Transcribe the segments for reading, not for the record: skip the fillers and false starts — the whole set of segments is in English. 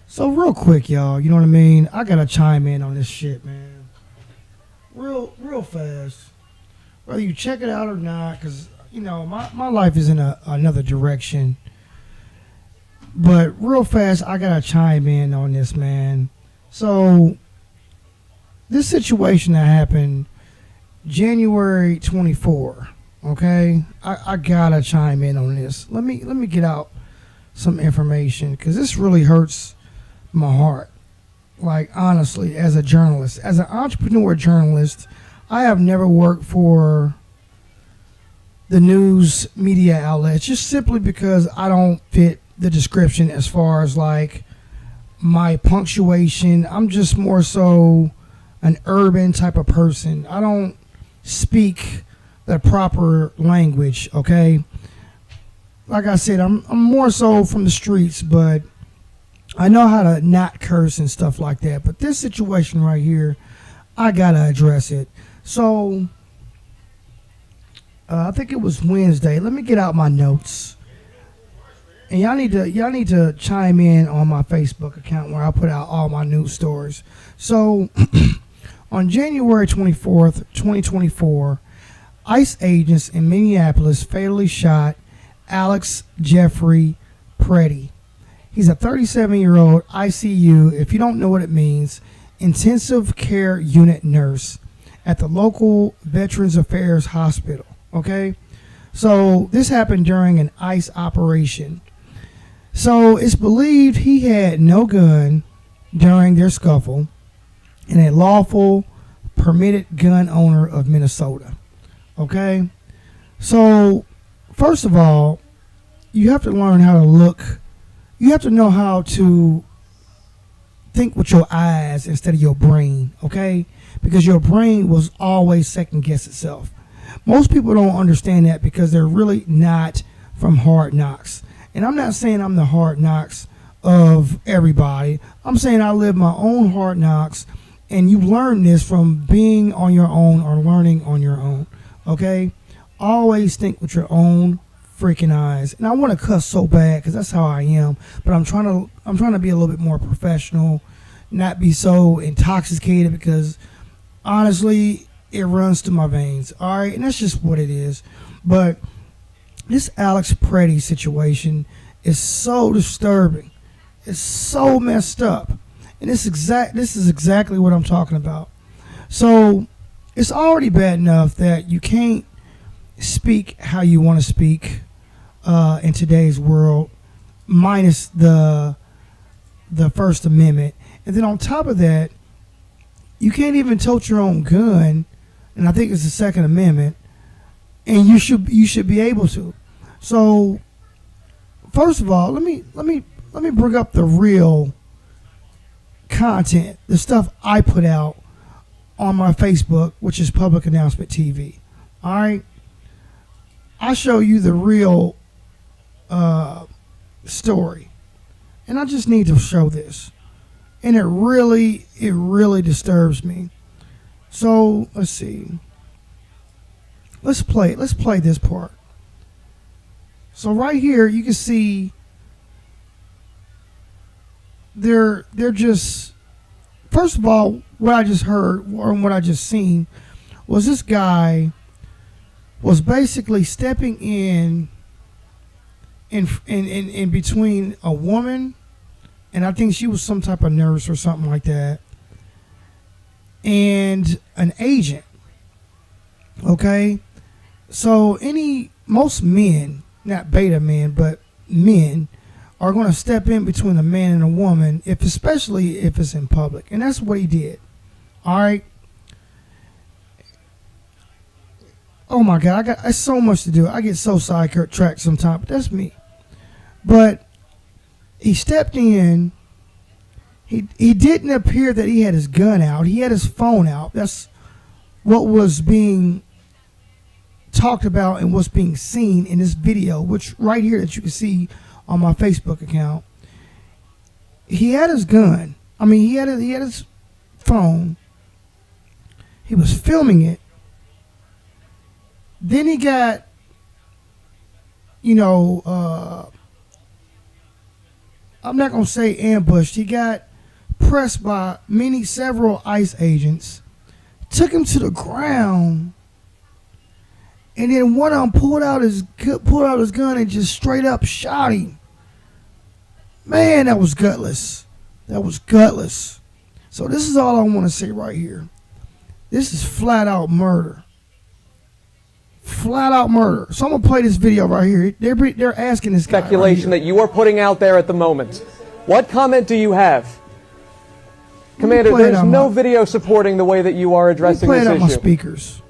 So real quick, y'all, you know what I mean? I gotta chime in on this shit, man. Real fast. Whether you check it out or not, because my life is in another direction. But real fast, I gotta chime in on this, man. So this situation that happened January 24. Okay, I gotta chime in on this. Let me get out some information because this really hurts my heart. Like, honestly, as a journalist, as an entrepreneur journalist, I have never worked for the news media outlets just simply because I don't fit the description as far as like my punctuation. I'm just more so an urban type of person. I don't speak the proper language, okay? Like I said, I'm more so from the streets, but I know how to not curse and stuff like that. But this situation right here, I gotta address it. So I think it was Wednesday. Let me get out my notes, and y'all need to chime in on my Facebook account where I put out all my news stories. So on January 24th, 2024, ICE agents in Minneapolis fatally shot Alex Jeffrey Preddy. He's a 37-year-old ICU, if you don't know what it means, intensive care unit nurse at the local Veterans Affairs Hospital. Okay? So this happened during an ICE operation. So it's believed he had no gun during their scuffle and a lawful permitted gun owner of Minnesota. Okay? So first of all, you have to learn how to look. You have to know how to think with your eyes instead of your brain, okay? Because your brain will always second guess itself. Most people don't understand that because they're really not from Hard Knocks. And I'm not saying I'm the Hard Knocks of everybody. I'm saying I live my own Hard Knocks, and you learn this from being on your own or learning on your own, okay? Always think with your own freaking eyes. And I want to cuss so bad because that's how I am, but I'm trying to be a little bit more professional, not be so intoxicated, because honestly it runs through my veins. All right, and that's just what it is. But this Alex Preddy situation is so disturbing. It's so messed up, and this is exactly what I'm talking about. So it's already bad enough that you can't speak how you want to speak in today's world, minus the First Amendment. And then on top of that, you can't even tote your own gun, and I think it's the Second Amendment, and you should be able to. So first of all, let me bring up the real content, the stuff I put out on my Facebook, which is Public Announcement TV. All right, I show you the real story, and I just need to show this, and it really disturbs me. So let's see. Let's play this part. So right here, you can see they're just, first of all, what I just heard or what I just seen was this guy was basically stepping in between a woman, and I think she was some type of nurse or something like that, and an agent. Okay, so most men, not beta men, but men, are going to step in between a man and a woman, especially if it's in public, and that's what he did. All right. Oh my God, I so much to do. I get so sidetracked sometimes, but that's me. But he stepped in. He didn't appear that he had his gun out. He had his phone out. That's what was being talked about and what's being seen in this video, which right here that you can see on my Facebook account. He had his gun. I mean, he had his phone. He was filming it. Then he got, I'm not gonna say ambushed. He got pressed by several ICE agents, took him to the ground, and then one of them pulled out his gun and just straight up shot him. Man, that was gutless. That was gutless. So this is all I want to say right here. This is flat out murder. Flat out murder. So I'm gonna play this video right here. They're asking this guy. Speculation right that you are putting out there at the moment. What comment do you have? Commander, there's no video supporting the way that you are addressing this issue. Let me play it out my speakers.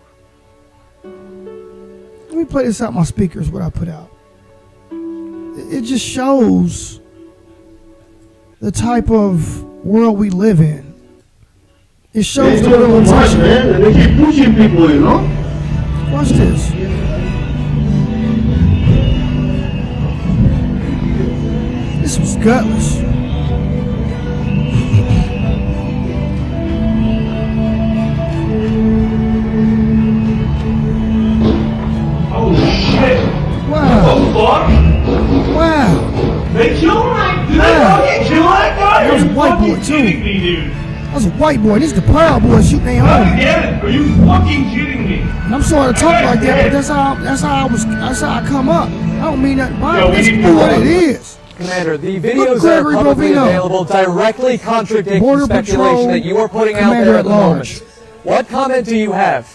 Let me play this out my speakers, what I put out. It just shows the type of world we live in. It shows the real intention. Man, and they keep pushing people, you know? Watch this. This was gutless. Oh shit! Wow. What the fuck? Wow. They killed him? Did Wow. they fucking kill that guy? That was a white boy, fucking too. kidding me, dude? That's a white boy. This is the Proud Boys shooting their God own. damn it! Are you fucking kidding me? And I'm sorry to talk like that, but that's how I come up. I don't mean nothing by Yo, it. we That's need to what move it on. is. Commander, the videos that Gregory are publicly Bovino. available directly contradict Border the speculation Patrol that you are putting out Commander there at at the large. moment. What comment do you have?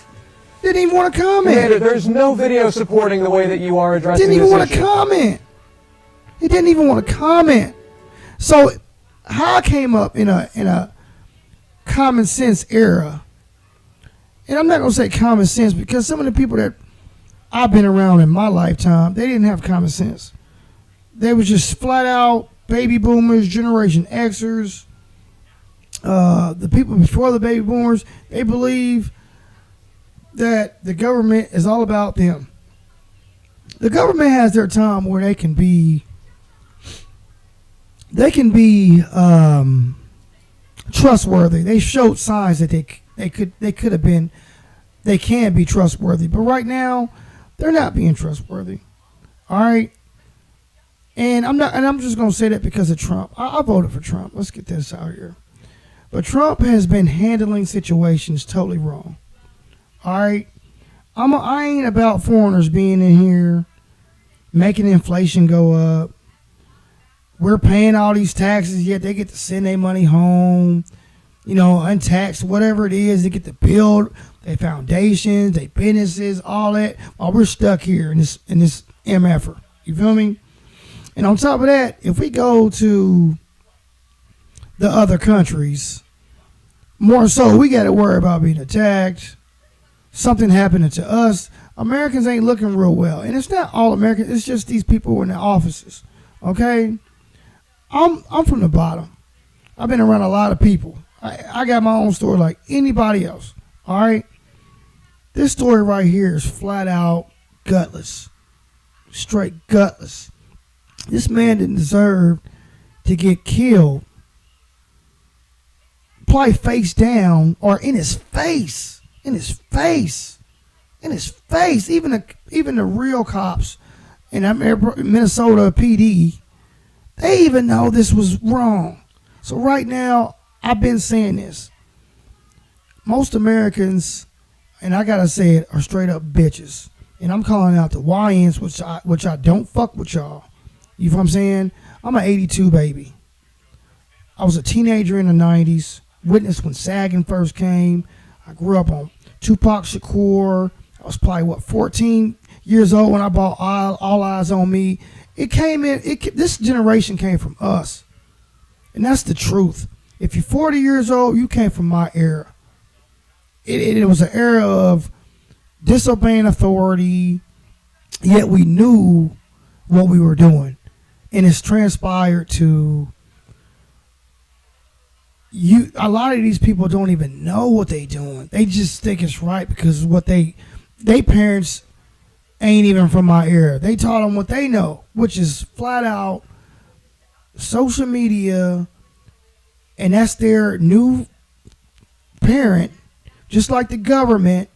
Didn't even want to Commander, comment. there's no video supporting the way that you are addressing Didn't even this want to issue. comment. He didn't even want to comment. So how I came up in a common sense era, and I'm not gonna say common sense because some of the people that I've been around in my lifetime, they didn't have common sense. They was just flat out baby boomers, Generation Xers. The people before the baby boomers, they believe that the government is all about them. The government has their time where they can be trustworthy. They showed signs that they can be trustworthy, but right now they're not being trustworthy. All right, and I'm just gonna say that because of Trump. I voted for Trump. Let's get this out here. But Trump has been handling situations totally wrong. All right, I ain't about foreigners being in here making inflation go up. We're paying all these taxes, yet they get to send their money home, untaxed, whatever it is. They get to build their foundations, their businesses, all that, while we're stuck here in this MFer. You feel me? And on top of that, if we go to the other countries, more so, we got to worry about being attacked, something happening to us. Americans ain't looking real well. And it's not all Americans, it's just these people in the offices. Okay? I'm from the bottom. I've been around a lot of people. I got my own story like anybody else. All right? This story right here is flat out gutless. Straight gutless. This man didn't deserve to get killed. Probably face down or in his face. In his face. In his face. Even the real cops in Minnesota PD, they even know this was wrong. So right now, I've been saying this. Most Americans, and I gotta say it, are straight up bitches. And I'm calling out the YNs, which I don't fuck with y'all. You know what I'm saying? I'm an 82 baby. I was a teenager in the 90s. Witnessed when sagging first came. I grew up on Tupac Shakur. I was probably 14 years old when I bought All Eyes on Me. This generation came from us. And that's the truth. If you're 40 years old, you came from my era. It was an era of disobeying authority, yet we knew what we were doing. And it's transpired to a lot of these people don't even know what they're doing. They just think it's right because what they parents ain't even from my era. They taught them what they know, which is flat out social media, and that's their new parent. Just like the government,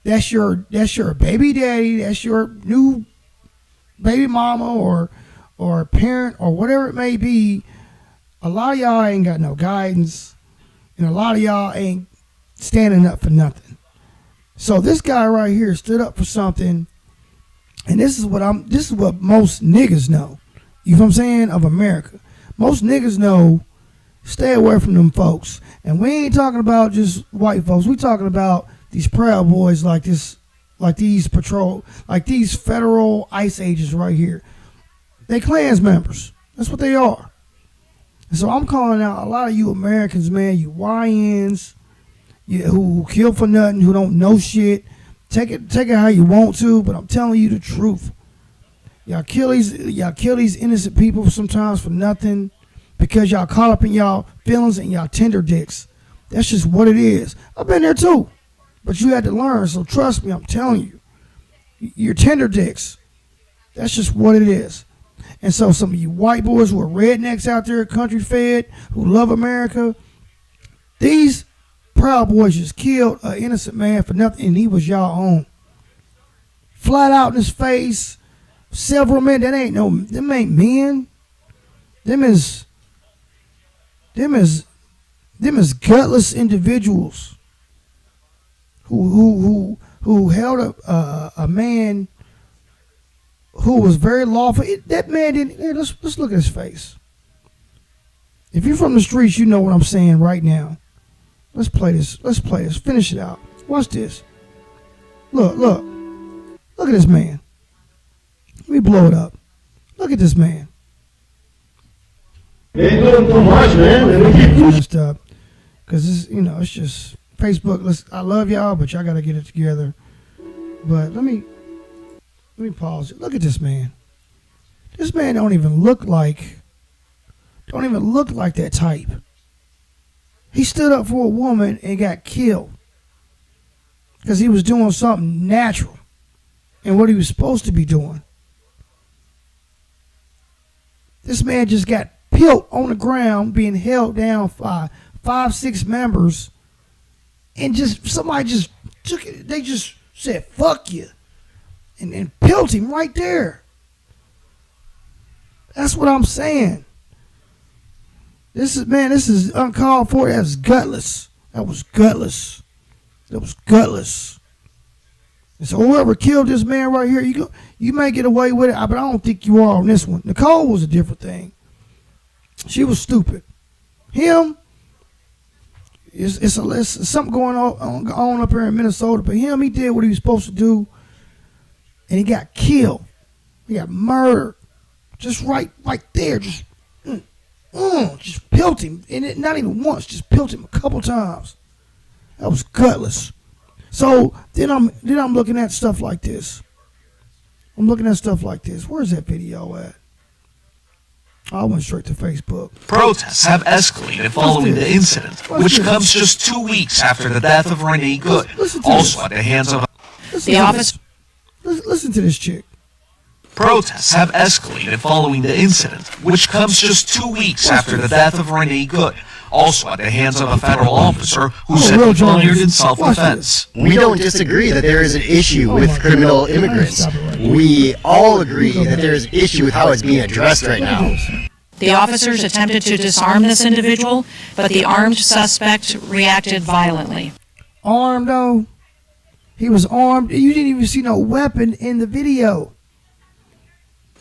that's your baby daddy, that's your new baby mama or parent or whatever it may be. a lot of y'all ain't got no guidance, and a lot of y'all ain't standing up for nothing. So this guy right here stood up for something, and this is what most niggas know. You know what I'm saying? Of America. Most niggas know, stay away from them folks. And we ain't talking about just white folks. We talking about these Proud Boys like this, like these federal ICE agents right here. They Klans members. That's what they are. And so I'm calling out a lot of you Americans, man, you YNs, who kill for nothing, who don't know shit. Take it how you want to, but I'm telling you the truth. Y'all kill these innocent people sometimes for nothing because y'all caught up in y'all feelings and y'all tender dicks. That's just what it is. I've been there too, but you had to learn. So trust me, I'm telling you, you're tender dicks. That's just what it is. And so some of you white boys who are rednecks out there, country fed, who love America, these Proud Boys just killed an innocent man for nothing, and he was y'all own. Flat out in his face. Several men. Them ain't men. Them is gutless individuals who held a man who was very lawful. That man didn't. Here, let's look at his face. If you're from the streets, you know what I'm saying right now. Let's play this. Finish it out. Watch this. Look at this man. Let me blow it up. Look at this man. Ain't doing too much, man. Messed up. Because it's just Facebook. I love y'all, but y'all got to get it together. But let me pause it. Look at this man. This man don't even look like that type. He stood up for a woman and got killed because he was doing something natural and what he was supposed to be doing. This man just got killed on the ground, being held down by 5-6 members, and somebody just took it. They just said, fuck you, and killed him right there. That's what I'm saying. This is uncalled for. That was gutless. And so whoever killed this man right here, you may get away with it, but I don't think you are on this one. Nicole was a different thing. She was stupid. Him, it's something going on up here in Minnesota. But him, he did what he was supposed to do, and he got killed. He got murdered, just right there, just pilled him, and not even once, just pilled him a couple times. That was gutless. So then I'm looking at stuff like this. Where's that video at? I went straight to Facebook. Protests have escalated following the incident, which comes just 2 weeks after the death of Renee Good, also at the hands of the office. Listen to this chick. Protests have escalated following the incident, which comes just 2 weeks after the death of Renee Good, also at the hands of a federal officer who said he fired in self-defense. We don't disagree that there is an issue with criminal immigrants. We all agree that there is an issue with how it's being addressed right now. The officers attempted to disarm this individual, but the armed suspect reacted violently. Armed, though? He was armed. You didn't even see no weapon in the video.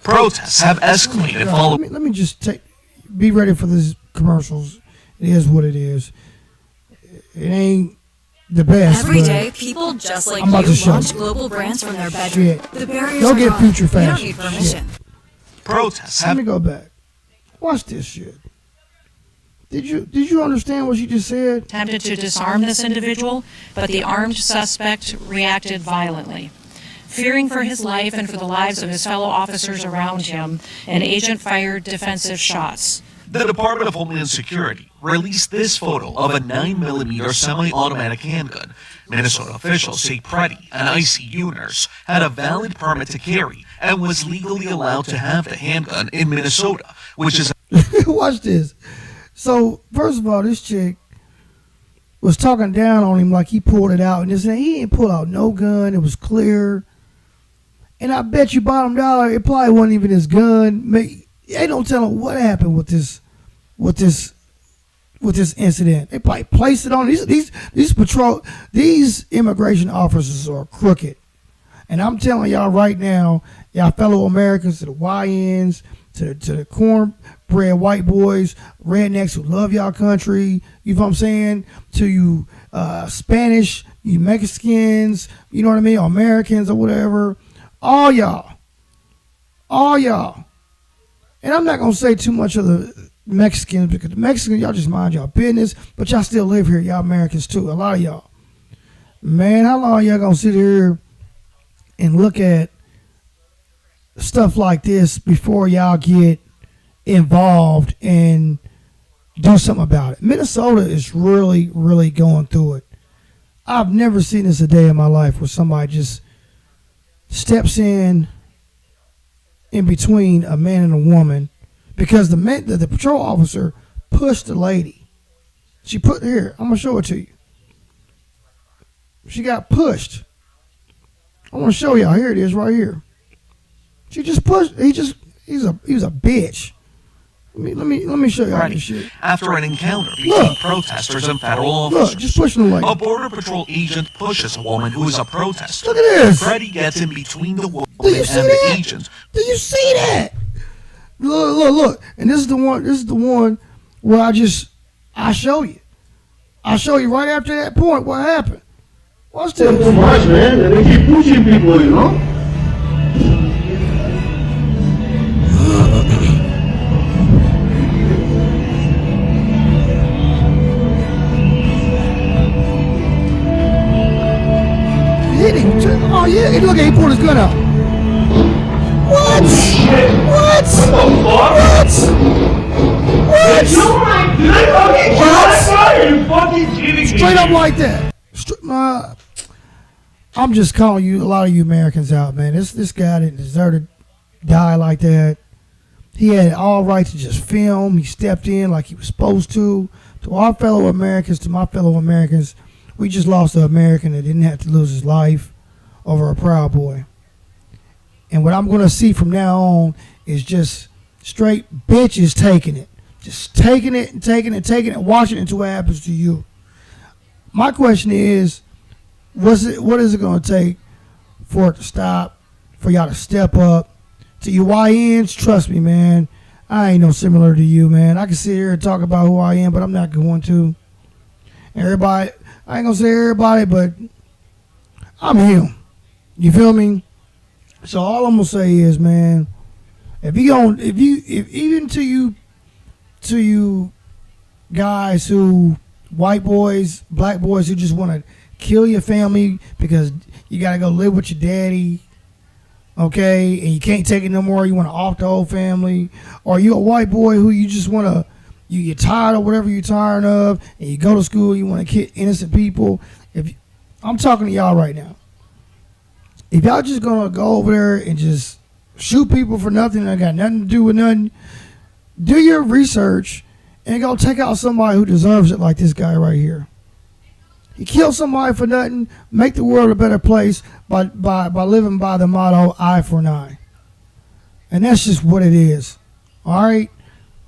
Protests have escalated following... Let me just be ready for these commercials. It is what it is. It ain't the best. Every day, people just like you launch global brands from their bedroom. The barriers Go are get gone. future fashion. You don't need permission. Protests Let me go back. Watch this shit. Did you understand what she just said? Attempted to disarm this individual, but the armed suspect reacted violently. Fearing for his life and for the lives of his fellow officers around him, an agent fired defensive shots. The Department of Homeland Security released this photo of a 9mm semi-automatic handgun. Minnesota officials say Preddy, an ICU nurse, had a valid permit to carry and was legally allowed to have the handgun in Minnesota, which is... Watch this. So, first of all, this chick was talking down on him like he pulled it out. And he didn't pull out no gun. It was clear. And I bet you bottom dollar, it probably wasn't even his gun. They don't tell him what happened with this with this incident. They probably placed it on these immigration officers are crooked. And I'm telling y'all right now, y'all fellow Americans, to the YNs, to the cornbread white boys, rednecks who love y'all country, you know what I'm saying? To you Spanish, you Mexicans, you know what I mean, or Americans or whatever. All y'all. And I'm not going to say too much of the Mexicans, because the Mexicans, y'all just mind y'all business, but y'all still live here, y'all Americans too, a lot of y'all. Man, how long y'all going to sit here and look at stuff like this before y'all get involved and do something about it? Minnesota is really, really going through it. I've never seen this a day in my life where somebody just steps in between a man and a woman, because the patrol officer pushed the lady. She put here, I'm gonna show it to you. She got pushed. I want to show y'all. Here it is, right here. She just pushed. He's a bitch. Let me show y'all this shit. After an encounter between protesters and federal officers, look, just pushing the lady. A border patrol agent pushes a woman who is a protester. Look at this. Freddie gets in between the woman and the agent. Do you see that? Look. And this is the one where I show you. I'll show you right after that point what happened. Watch this. Too much, man. And they keep pushing people, you know? Hit him. Oh, yeah. Look, he pulled his gun out. What? What? Did I fucking kidding me? Straight up like that. I'm just calling you, a lot of you Americans out, man. This guy didn't deserve to die like that. He had all right to just film. He stepped in like he was supposed to. To our fellow Americans, to my fellow Americans, we just lost an American that didn't have to lose his life over a Proud Boy. And what I'm going to see from now on is just straight bitches taking it. Just taking it and taking it and taking it and watching it until what happens to you. My question is, what is it going to take for it to stop, for y'all to step up? To you YNs, trust me, man, I ain't no similar to you, man. I can sit here and talk about who I am, but I'm not going to. Everybody, I ain't going to say everybody, but I'm him. You feel me? So all I'm going to say is, man, if even to you guys who, white boys, black boys who just want to kill your family because you got to go live with your daddy, okay, and you can't take it no more, you want to off the whole family, or you a white boy who you just want to, you're tired of whatever you're tired of, and you go to school, you want to kill innocent people. I'm talking to y'all right now. If y'all just going to go over there and just shoot people for nothing that got nothing to do with nothing, do your research and go take out somebody who deserves it, like this guy right here. He killed somebody for nothing. Make the world a better place by living by the motto eye for an eye. And that's just what it is. All right?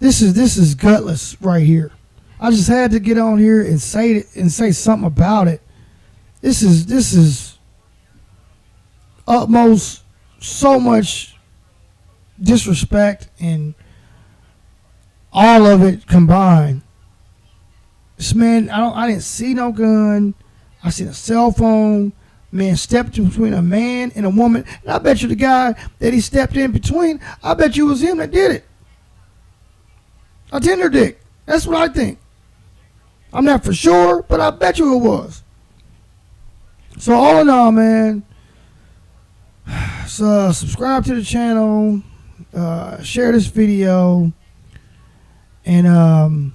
This is gutless right here. I just had to get on here and say something about it. This is utmost so much disrespect and all of it combined. This man, I didn't see no gun. I seen a cell phone. Man stepped in between a man and a woman. And I bet you the guy that he stepped in between, I bet you it was him that did it. A tender dick. That's what I think. I'm not for sure, but I bet you it was. So all in all, man, so subscribe to the channel, share this video, and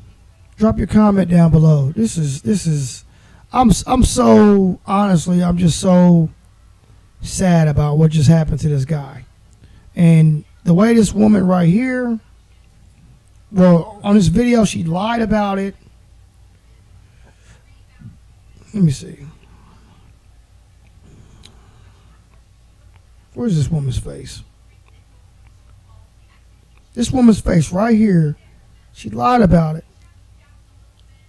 drop your comment down below. This is I'm so, honestly, I'm just so sad about what just happened to this guy. And the way this woman right here, well, on this video, she lied about it. Let me see. Where's this woman's face? This woman's face right here She lied about it.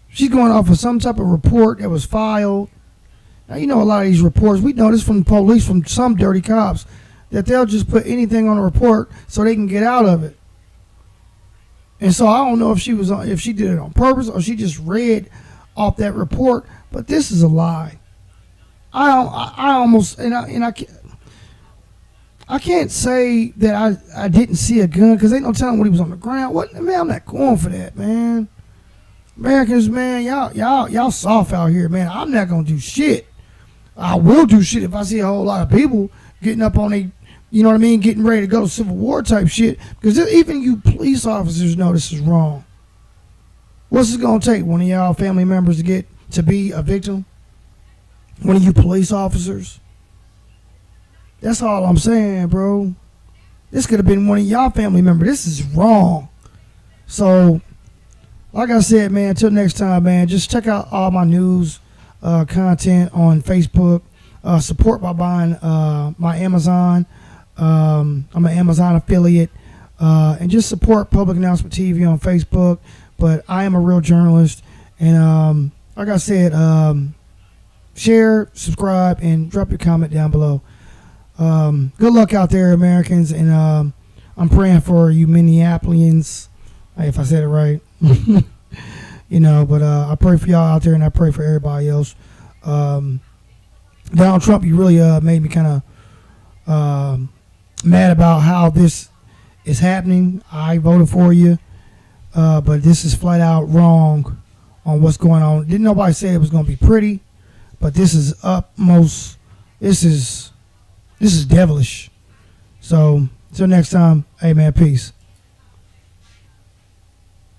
She's going off of some type of report that was filed. Now, you know, a lot of these reports, we know this from the police, from some dirty cops, that they'll just put anything on a report so they can get out of it. And so I don't know if she did it on purpose or she just read off that report, but this is a lie. I can't say that I didn't see a gun because ain't no telling when he was on the ground. What, man? I'm not going for that, man. Americans, man, y'all soft out here, man. I'm not gonna do shit. I will do shit if I see a whole lot of people getting up on a, you know what I mean, getting ready to go to Civil War type shit. Because even you police officers know this is wrong. What's it gonna take? One of y'all family members to be a victim? One of you police officers? That's all I'm saying, bro. This could have been one of y'all family members. This is wrong. So, like I said, man, until next time, man, just check out all my news content on Facebook. Support by buying my Amazon. I'm an Amazon affiliate. And just support Public Announcement TV on Facebook. But I am a real journalist. And like I said, share, subscribe, and drop your comment down below. Good luck out there, Americans. And I'm praying for you Minneapolians, if I said it right. You know, but I pray for y'all out there, and I pray for everybody else. Donald Trump, you really made me kind of mad about how this is happening. I voted for you, but this is flat out wrong on what's going on. Didn't nobody say it was going to be pretty, but this is utmost. This is devilish. So until next time, hey man, peace.